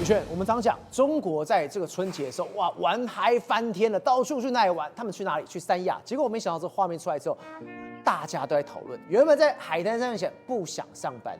权，我们常讲中国在这个春节的时候，哇，玩嗨翻天了，到处去那里玩。他们去哪里？去三亚。结果我没想到这画面出来之后，大家都在讨论。原本在海滩上面不想上班，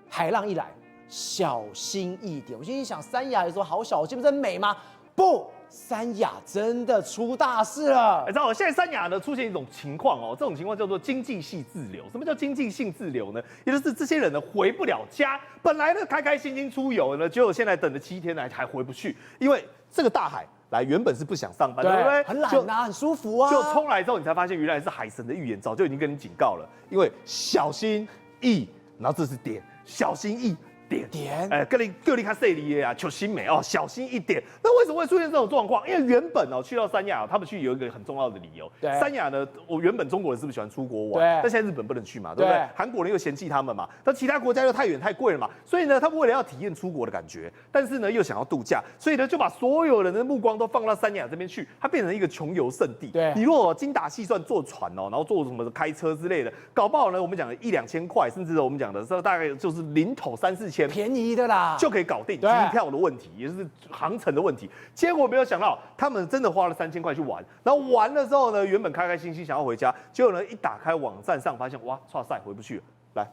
海浪一来，小心一点。我心里想，三亚有什么好小心？不是很美吗？不。三亚真的出大事了！你知道，现在三亚呢出现一种情况哦，这种情况叫做经济性滞留。什么叫经济性滞留呢？也就是这些人呢回不了家，本来呢开开心心出游呢，结果现在等了7天来还回不去，因为这个大海来原本是不想上班，对不对？很懒啊，很舒服啊。就冲来之后，你才发现原来是海神的预言，早就已经跟你警告了，因为小心翼，然后这是点，小心翼。点，各地看谁里啊，求新美哦，小心一点。那为什么会出现这种状况？因为原本哦去到三亚，他们去有一个很重要的理由。三亚呢，我原本中国人是不是喜欢出国玩？但现在日本不能去嘛，对不对？韩国人又嫌弃他们嘛，那其他国家又太远太贵了嘛，所以呢，他们为了要体验出国的感觉，但是呢又想要度假，所以呢就把所有人的目光都放到三亚这边去，它变成一个穷游圣地。你如果精打细算坐船哦，然后坐什么开车之类的，搞不好呢我们讲的1、2千块，甚至我们讲的这大概就是零头3、4千，便宜的啦。就可以搞定机票的问题，也就是航程的问题。结果没有想到，他们真的花了3000块去玩，然后玩了之后呢，原本开开心心想要回家，结果呢一打开网站上，发现哇，唰塞回不去了。来，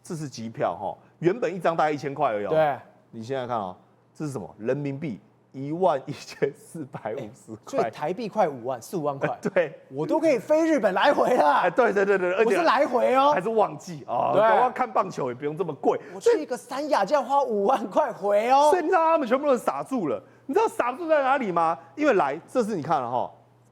这是机票哈，原本一张大概1000块而已。对，你现在看哦，这是什么？人民币11450块，所以台币快5万，4、5万块。对，我都可以飞日本来回了。对，而且我是来回哦，还是旺季啊。对，我要看棒球也不用这么贵。我去一个三亚，这样花5万块回哦。所以你知道他们全部都傻住了。你知道傻住在哪里吗？因为这是你看了哈，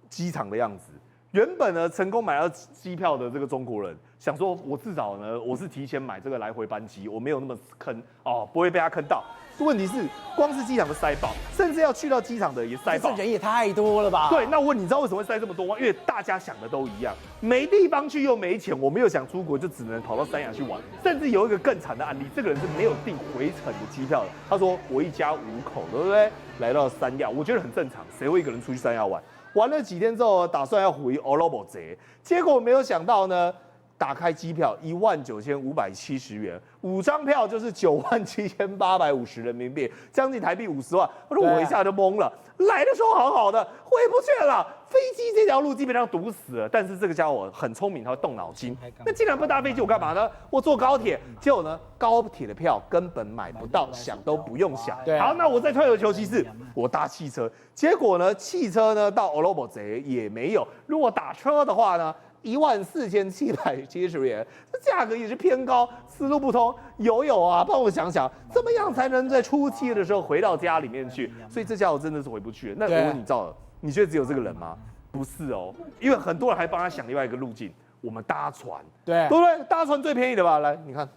机场的样子。原本呢，成功买到机票的这个中国人想说，我至少呢，我是提前买这个来回班机，我没有那么坑哦，不会被他坑到。问题是，光是机场的塞爆，甚至要去到机场的也塞爆，这人也太多了吧？对，那我问你知道为什么会塞这么多吗？因为大家想的都一样，没地方去又没钱，我们又想出国，就只能跑到三亚去玩。甚至有一个更惨的案例，这个人是没有订回程的机票的。他说我一家5口，对不对？来到三亚，我觉得很正常，谁会一个人出去三亚玩？玩了几天之后，打算要回欧罗巴贼，结果没有想到呢。打开机票19570元，5张票就是97850人民币，将近台币50万。我说我一下就懵了，来的时候好好的，回不去了，飞机这条路基本上堵死了。但是这个家伙很聪明，他会动脑筋。那既然不搭飞机，我干嘛呢？我坐高铁，结果呢，高铁的票根本买不到，想都不用想。好，那我再退而求其次，我搭汽车，结果呢，汽车呢到欧罗巴贼也没有。如果打车的话呢？14770元，这价格也是偏高，思路不通。有啊，帮我想想，怎么样才能在初期的时候回到家里面去？所以这家伙真的是回不去了。那我问你，赵了，你觉得只有这个人吗？不是哦，因为很多人还帮他想另外一个路径，我们搭船，对不对？搭船最便宜的吧？来，你看，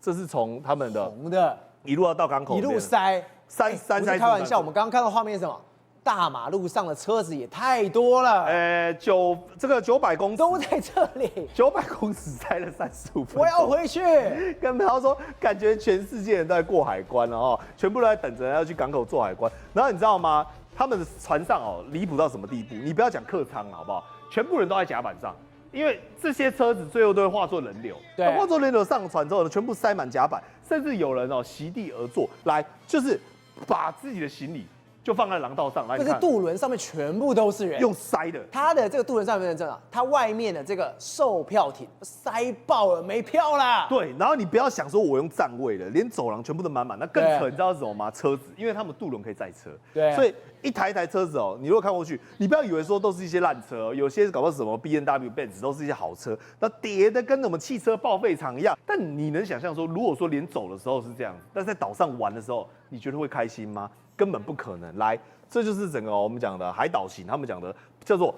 这是从他们的红的一路要到港口，一路塞，三塞。开玩笑，我们刚刚看到画面是什么？大马路上的车子也太多了，这个900公尺都在这里，900公尺塞了35分钟。我要回去，跟他说，感觉全世界人都在过海关了哦，全部都在等着要去港口做海关。然后你知道吗？他们的船上哦，离谱到什么地步？你不要讲客舱好不好？全部人都在甲板上，因为这些车子最后都会化作人流。对，化作人流上船之后呢，全部塞满甲板，甚至有人哦席地而坐，来就是把自己的行李。就放在廊道上来，那个渡轮上面全部都是人，用塞的。它的这个渡轮上面的它外面的这个售票亭塞爆了，没票啦。对，然后你不要想说我用站位的，连走廊全部都满满。那更扯，你知道是什么吗？车子，因为他们渡轮可以载车，对，所以一台车子哦，你如果看过去，你不要以为说都是一些烂车，有些搞不好什么 B&W、Benz 都是一些好车，那叠的跟我们汽车报废厂一样。但你能想象说，如果说连走的时候是这样子，但在岛上玩的时候，你觉得会开心吗？根本不可能。来，这就是整个我们讲的海岛型，他们讲的叫做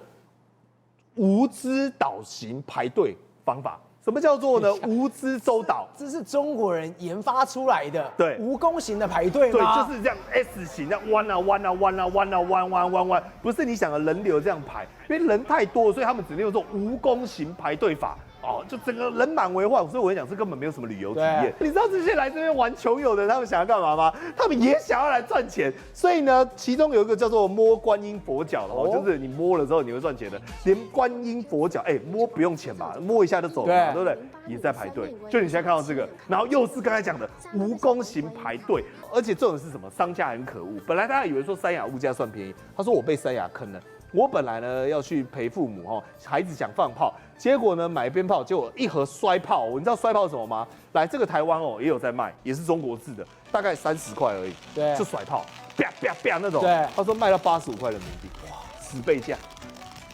无知岛型排队方法。什么叫做呢？无知周岛，这是中国人研发出来的，对，蜈蚣型的排队吗？对，就是这样 S 型，这样弯啊弯啊弯啊弯啊弯，不是你想的人流这样排，因为人太多，所以他们只能用这种蜈蚣型排队法。哦，就整个人满为患，所以我跟你讲，这根本没有什么旅游体验。你知道这些来这边玩穷游的人，他们想要干嘛吗？他们也想要来赚钱。所以呢，其中有一个叫做摸观音佛脚的哦，就是你摸了之后你会赚钱的，连观音佛脚，摸不用钱吧，摸一下就走了嘛，对不对？也在排队。就你现在看到这个，然后又是刚才讲的蜈蚣型排队，而且这种是什么？商家很可恶。本来大家以为说三亚物价算便宜，他说我被三亚坑了。我本来呢要去陪父母孩子想放炮，结果呢买鞭炮，结果一盒摔炮。你知道摔炮是什么吗？来，这个台湾也有在卖，也是中国制的，大概30块而已。对，就甩炮，啪啪啪那种。对，他说卖到85块人民币，哇，10倍价，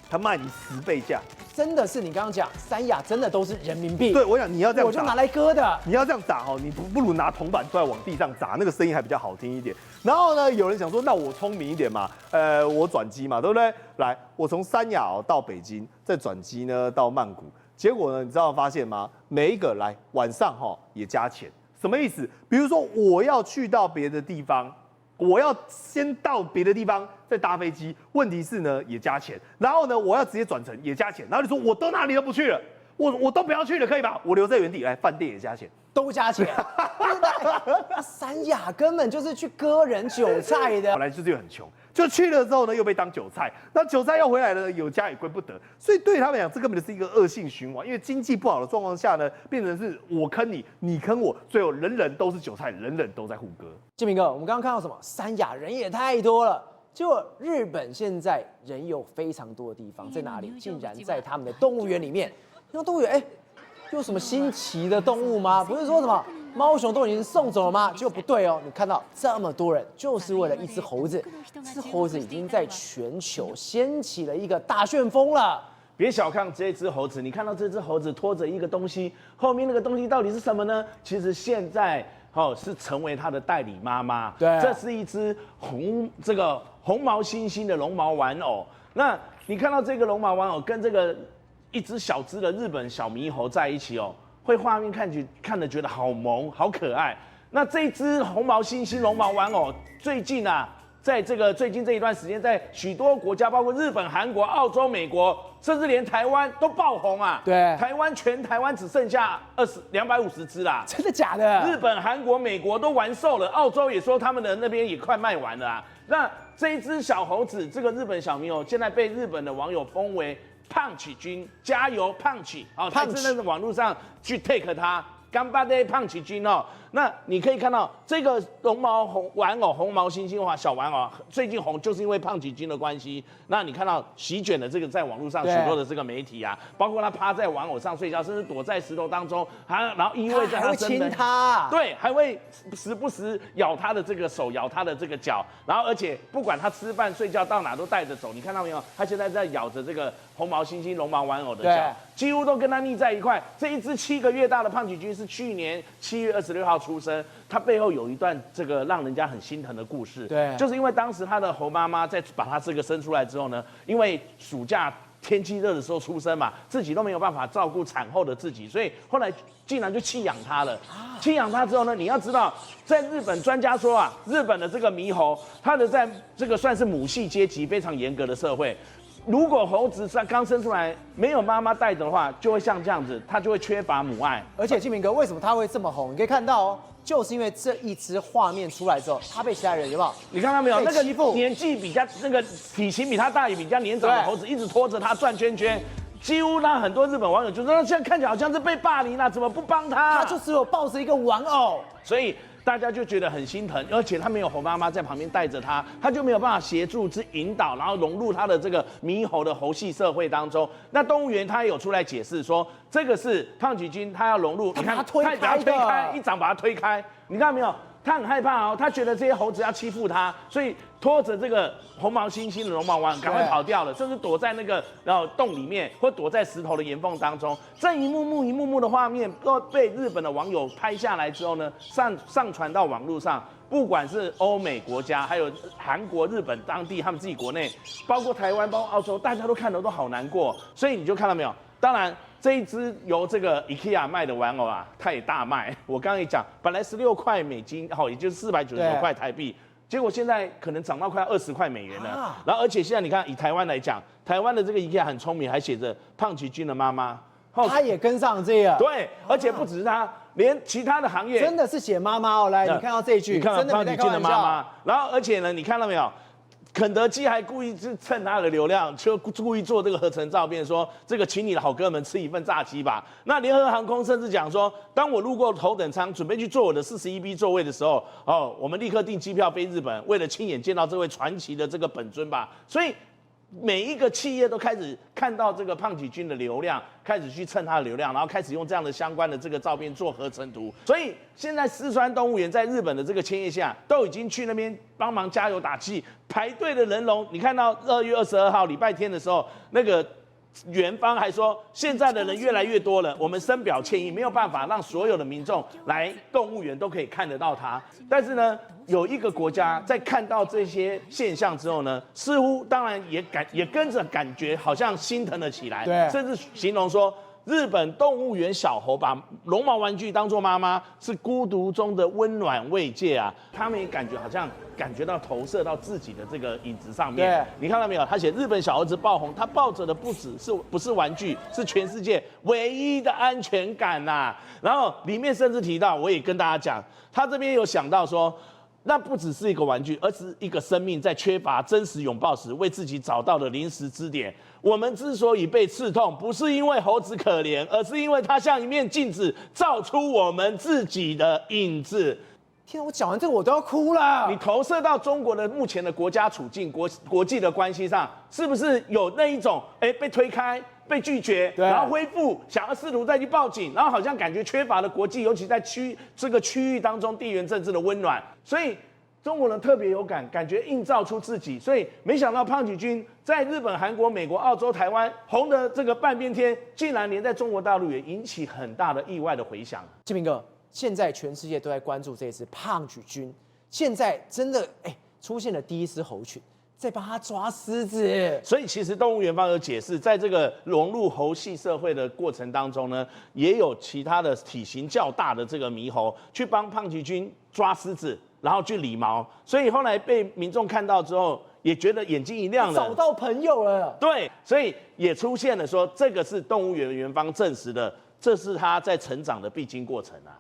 他卖你10倍价。真的是你刚刚讲三亚真的都是人民币。对，我想你要这样，我就拿来割的。你要这样打你不如拿铜板出来往地上砸，那个声音还比较好听一点。然后呢，有人想说，那我聪明一点嘛，我转机嘛，对不对？来，我从三亚到北京，再转机呢到曼谷。结果呢，你知道发现吗？每一个来晚上也加钱，什么意思？比如说我要去到别的地方。我要先到别的地方再搭飞机，问题是呢也加钱，然后呢我要直接转乘也加钱，然后你说我都哪里都不去了，我都不要去了，可以吧？我留在原地，来饭店也加钱，都加钱。三亚根本就是去割人韭菜的，本来就是很穷，就去了之后呢又被当韭菜，那韭菜要回来了有家也归不得，所以对他们讲这根本就是一个恶性循环，因为经济不好的状况下呢，变成是我坑你，你坑我，最后人人都是韭菜，人人都在互割。建明哥，我们刚刚看到什么？三亚人也太多了。结果日本现在人有非常多的地方，在哪里？竟然在他们的动物园里面。那动物园，有什么新奇的动物吗？不是说什么猫熊都已经送走了吗？结果不对哦，你看到这么多人，就是为了一只猴子。这只猴子已经在全球掀起了一个大旋风了。别小看这只猴子，你看到这只猴子拖着一个东西，后面那个东西到底是什么呢？其实现在是成为它的代理妈妈。对，这是一只红毛猩猩的绒毛玩偶。那你看到这个绒毛玩偶跟这个一只小只的日本小猕猴在一起会画面看着觉得好萌好可爱。那这一只红毛猩猩绒毛玩偶最近在最近这一段时间，在许多国家，包括日本、韩国、澳洲、美国，甚至连台湾都爆红啊！对，全台湾只剩下250只啦！真的假的？日本、韩国、美国都完售了，澳洲也说他们的那边也快卖完了啊！那这一只小猴子，这个日本小猕猴，现在被日本的网友封为胖起君，加油胖起！在真的网络上去 take 它。干巴的胖起君那你可以看到这个绒毛玩偶红毛猩猩小玩偶最近红，就是因为胖起君的关系。那你看到席卷的这个在网络上许多的这个媒体包括他趴在玩偶上睡觉，甚至躲在石头当中，然后依偎在他身边，亲他，对，还会时不时咬他的这个手，咬他的这个脚，然后而且不管他吃饭睡觉到哪都带着走。你看到没有？他现在在咬着这个红毛猩猩绒毛玩偶的脚，几乎都跟他腻在一块。这一只7个月大的胖起君是去年7月26号出生，他背后有一段这个让人家很心疼的故事。对，就是因为当时他的猴妈妈在把他这个生出来之后呢，因为暑假天气热的时候出生嘛，自己都没有办法照顾产后的自己，所以后来竟然就弃养他了。弃养他之后呢，你要知道，在日本专家说日本的这个猕猴，它的在这个算是母系阶级非常严格的社会。如果猴子刚生出来没有妈妈带着的话，就会像这样子，它就会缺乏母爱。而且金明哥为什么它会这么红？你可以看到就是因为这一支画面出来之后，它被其他人有没有？你看到没有？那个年纪比较那个体型比他大也比较年长的猴子，一直拖着他转圈圈。几乎让很多日本网友就说，现在看起来好像是被霸凌怎么不帮他？他就只有抱着一个玩偶，所以大家就觉得很心疼，而且他没有猴妈妈在旁边带着他，他就没有办法协助之引导，然后融入他的这个猕猴的猴系社会当中。那动物园他也有出来解释说，这个是胖起君他要融入，你看他把他推开，一掌把他推开，你看到没有？他很害怕他觉得这些猴子要欺负他，所以拖着这个红毛猩猩的绒毛玩偶赶快跑掉了，甚至躲在那个洞里面，或躲在石头的岩缝当中。这一幕幕的画面都被日本的网友拍下来之后呢，上传到网络上。不管是欧美国家，还有韩国、日本当地他们自己国内，包括台湾、包括澳洲，大家都看得都好难过。所以你就看到没有？当然，这一只由这个 IKEA 卖的玩偶它也大卖。我刚刚也讲，本来16块美金，也就是499块台币，结果现在可能涨到快20块美元了。然后，而且现在你看，以台湾来讲，台湾的这个 IKEA 很聪明，还写着胖起君的妈妈。他也跟上这个，对，而且不只是他，连其他的行业真的是写妈妈哦。来，你看到这一句，你看到真的没在开玩胖的妈妈笑。，然后而且呢，你看到没有？肯德基还故意是蹭他的流量，就故意做这个合成照片，说这个请你的好哥们吃一份炸鸡吧。那联合航空甚至讲说，当我路过头等舱，准备去坐我的41B 座位的时候，我们立刻订机票飞日本，为了亲眼见到这位传奇的这个本尊吧。所以每一个企业都开始看到这个胖体君的流量，开始去蹭他的流量，然后开始用这样的相关的这个照片做合成图。所以现在四川动物园在日本的这个千叶县都已经去那边帮忙加油打气，排队的人龙，你看到2月22号礼拜天的时候，那个园方还说，现在的人越来越多了，我们深表歉意，没有办法让所有的民众来动物园都可以看得到它。但是呢，有一个国家在看到这些现象之后呢，似乎当然也跟着感觉好像心疼了起来，对，甚至形容说，日本动物园小猴把绒毛玩具当作妈妈，是孤独中的温暖慰藉啊。他们也感觉好像感觉到投射到自己的这个影子上面。对，你看到没有？他写日本小儿子爆红，他抱着的不是玩具，是全世界唯一的安全感呐。然后里面甚至提到，我也跟大家讲，他这边有想到说，那不只是一个玩具，而是一个生命在缺乏真实拥抱时为自己找到的临时支点。我们之所以被刺痛，不是因为猴子可怜，而是因为它像一面镜子，照出我们自己的影子。天啊，我讲完这个我都要哭了。你投射到中国的目前的国家处境、国际的关系上，是不是有那一种被推开、被拒绝，然后恢复，想要试图再去报警，然后好像感觉缺乏了国际，尤其在这个区域当中地缘政治的温暖，所以中国人特别有感觉映照出自己，所以没想到胖体君在日本、韩国、美国、澳洲、台湾红的这个半边天，竟然连在中国大陆也引起很大的意外的回响。志明哥，现在全世界都在关注这一次胖体君，现在真的出现了第一只猴群，在帮他抓狮子。所以其实动物园方有解释，在这个融入猴系社会的过程当中呢，也有其他的体型较大的这个猕猴去帮胖体君抓狮子，然后去理毛，所以后来被民众看到之后，也觉得眼睛一亮了，找到朋友了。对，所以也出现了说，这个是动物园园方证实的，这是他在成长的必经过程啊。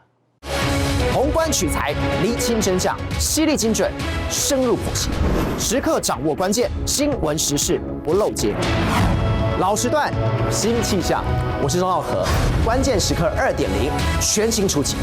宏观取材，厘清真相，犀利精准，深入剖析，时刻掌握关键，新闻时事不漏接。老时段，新气象，我是钟浩和，关键时刻2.0，全新出击。